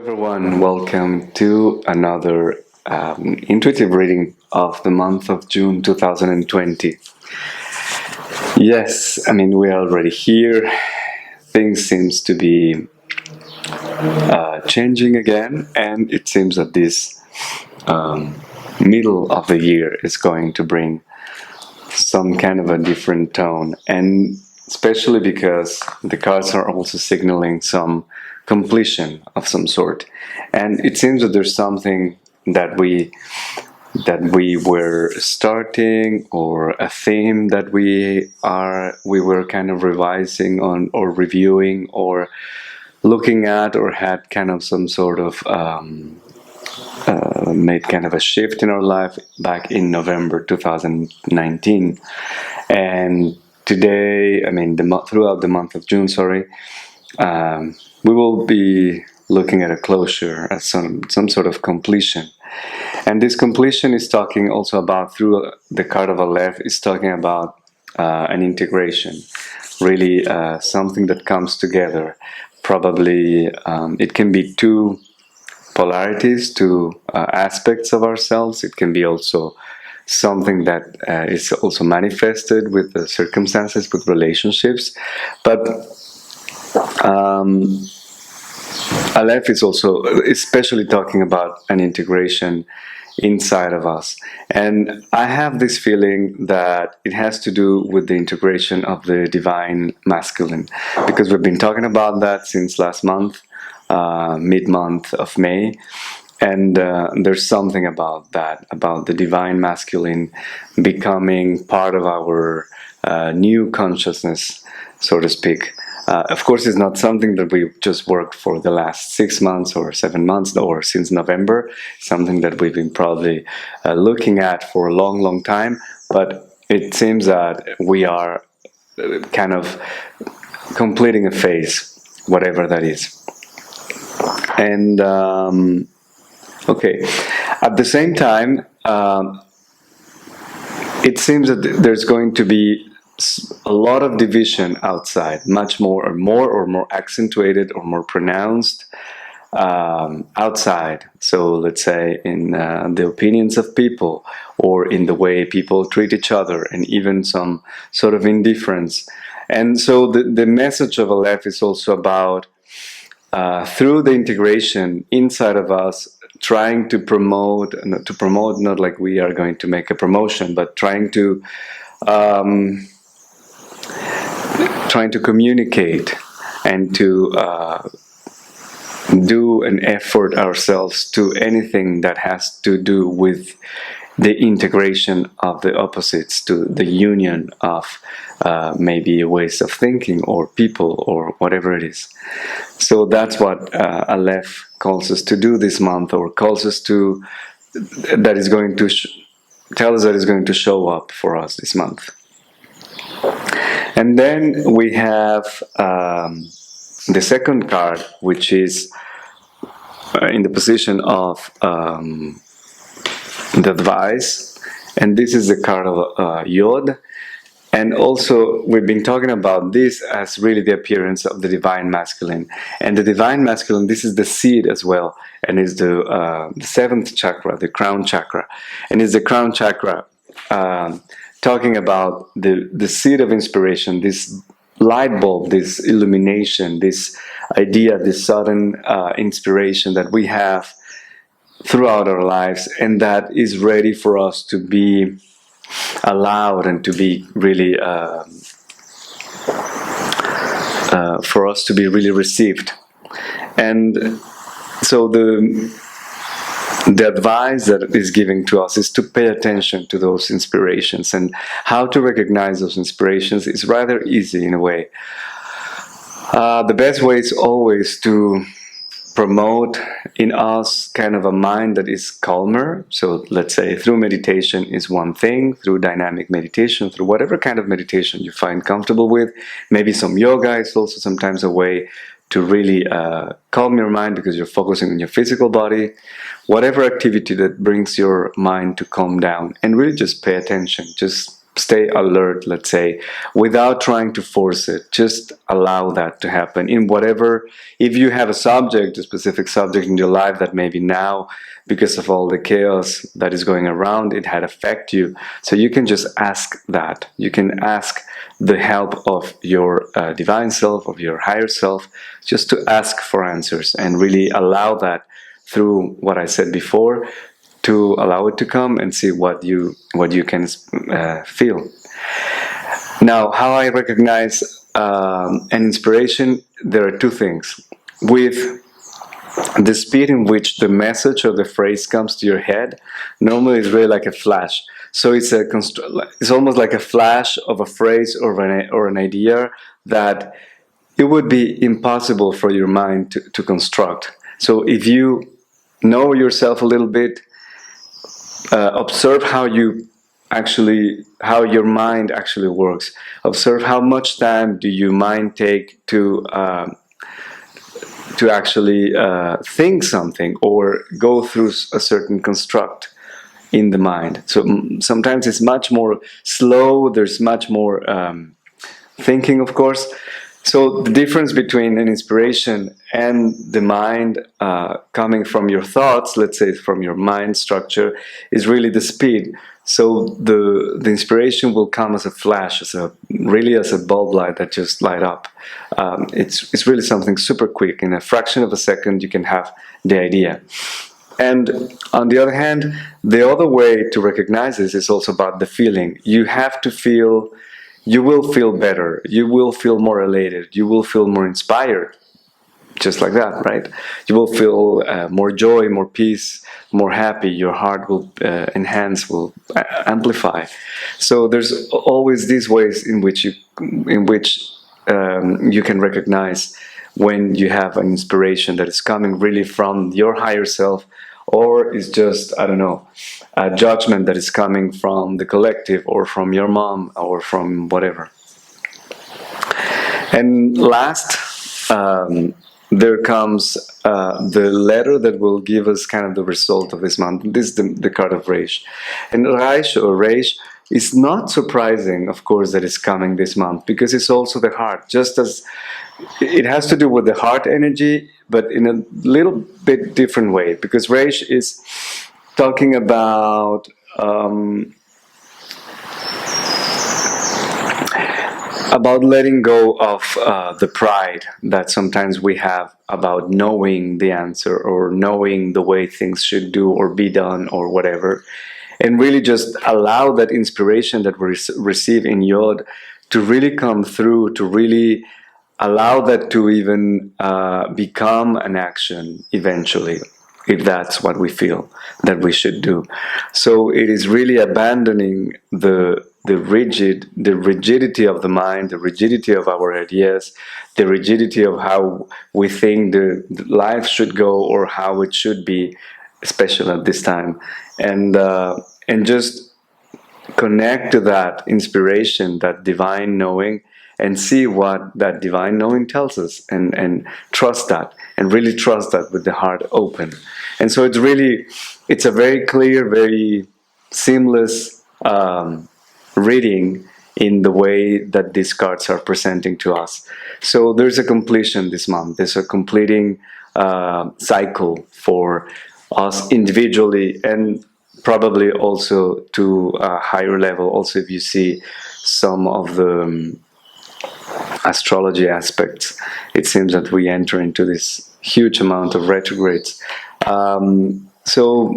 Everyone, welcome to another intuitive reading of the month of June 2020. Yes, we are already here. Things seems to be changing again, and it seems that this middle of the year is going to bring some kind of a different tone, and especially because the cards are also signaling some completion of some sort, and it seems that there's something that we were starting, or a theme that we were kind of revising on, or reviewing, or looking at, or had kind of some sort of made kind of a shift in our life back in November 2019. And today, throughout the month of June, we will be looking at a closure, at some sort of completion. And this completion is talking also about, through the card of Aleph, is talking about an integration, really something that comes together. Probably it can be two polarities, two aspects of ourselves. It can be also something that is also manifested with the circumstances, with relationships. But Aleph is also especially talking about an integration inside of us. And I have this feeling that it has to do with the integration of the divine masculine, because we've been talking about that since last month, mid-month of May. And there's something about that, about the divine masculine becoming part of our new consciousness, so to speak. Of course, it's not something that we just worked for the last 6 months or 7 months, or since November. It's something that we've been probably looking at for a long, long time. But it seems that we are kind of completing a phase, whatever that is. And okay, at the same time, it seems that there's going to be a lot of division outside, much more accentuated or more pronounced outside. So let's say in the opinions of people, or in the way people treat each other, and even some sort of indifference. And so the message of Aleph is also about, through the integration inside of us, trying to promote, not like we are going to make a promotion, but trying to communicate and to do an effort ourselves to anything that has to do with the integration of the opposites, to the union of maybe ways of thinking, or people, or whatever it is. So that's what Aleph calls us to do this month, or calls us to, that is going to tell us that is going to show up for us this month. And then we have the second card, which is in the position of the advice, and this is the card of Yod. And also, we've been talking about this as really the appearance of the divine masculine. And the divine masculine, this is the seed as well, and is the seventh chakra, the crown chakra. And it's the crown chakra talking about the seed of inspiration, this light bulb, this illumination, this idea, this sudden inspiration that we have throughout our lives, and that is ready for us to be allowed, and to be really for us to be really received. And so the advice that is giving to us is to pay attention to those inspirations, and how to recognize those inspirations is rather easy in a way. The best way is always to promote in us kind of a mind that is calmer. So let's say through meditation is one thing, through dynamic meditation, through whatever kind of meditation you find comfortable with. Maybe some yoga is also sometimes a way to really calm your mind, because you're focusing on your physical body. Whatever activity that brings your mind to calm down, and really just pay attention. Just stay alert, let's say, without trying to force it. Just allow that to happen in whatever. If you have a subject, a specific subject in your life that maybe now, because of all the chaos that is going around, it had affect you, so you can just ask that. You can ask the help of your divine self, of your higher self, just to ask for answers and really allow that through what I said before, to allow it to come and see what you can feel. Now, how I recognize an inspiration, there are two things. With the speed in which the message or the phrase comes to your head, normally it's really like a flash. So it's almost like a flash of a phrase or an idea that it would be impossible for your mind to construct. So if you know yourself a little bit, observe how your mind actually works. Observe how much time do your mind take to actually think something or go through a certain construct in the mind. So sometimes it's much more slow. There's much more thinking, of course. So the difference between an inspiration and the mind coming from your thoughts, let's say from your mind structure, is really the speed. So the inspiration will come as a flash, as a bulb light that just light up. It's really something super quick. In a fraction of a second, you can have the idea. And on the other hand, the other way to recognize this is also about the feeling. You have to feel. You will feel better, you will feel more elated, you will feel more inspired, just like that, right? You will feel more joy, more peace, more happy, your heart will enhance, will amplify. So there's always these ways in which you can recognize when you have an inspiration that is coming really from your higher self, or is just, I don't know, a judgment that is coming from the collective or from your mom or from whatever. And last, there comes the letter that will give us kind of the result of this month. This is the card of Reish. And Reish is not surprising, of course, that it's coming this month, because it's also the heart. Just as it has to do with the heart energy, but in a little bit different way, because Reish is talking about letting go of the pride that sometimes we have about knowing the answer or knowing the way things should do or be done or whatever, and really just allow that inspiration that we receive in Yod to really come through, to really allow that to even become an action eventually, if that's what we feel that we should do. So it is really abandoning the rigidity of the mind, the rigidity of our ideas, the rigidity of how we think the life should go or how it should be, especially at this time, and just connect to that inspiration, that divine knowing, and see what that divine knowing tells us, and trust that, and really trust that with the heart open. And so it's a very clear, very seamless reading in the way that these cards are presenting to us. So there's a completion this month. There's a completing cycle for us individually, and probably also to a higher level. Also, if you see some of the astrology aspects, it seems that we enter into this huge amount of retrogrades. So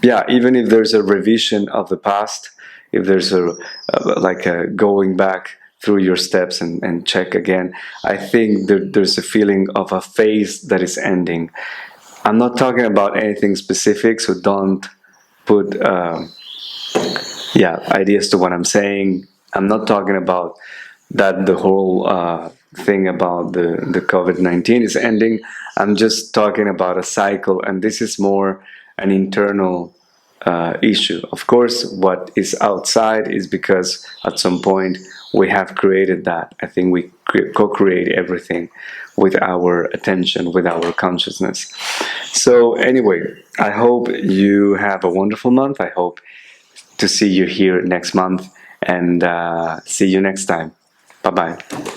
yeah, even if there's a revision of the past, if there's a going back through your steps and check again, I think there's a feeling of a phase that is ending. I'm not talking about anything specific, so don't put ideas to what I'm saying. I'm not talking about that the whole thing about the COVID-19 is ending. I'm just talking about a cycle, and this is more an internal issue. Of course, what is outside is because at some point we have created that. I think we co-create everything with our attention, with our consciousness. So anyway, I hope you have a wonderful month. I hope to see you here next month. and see you next time. Bye bye.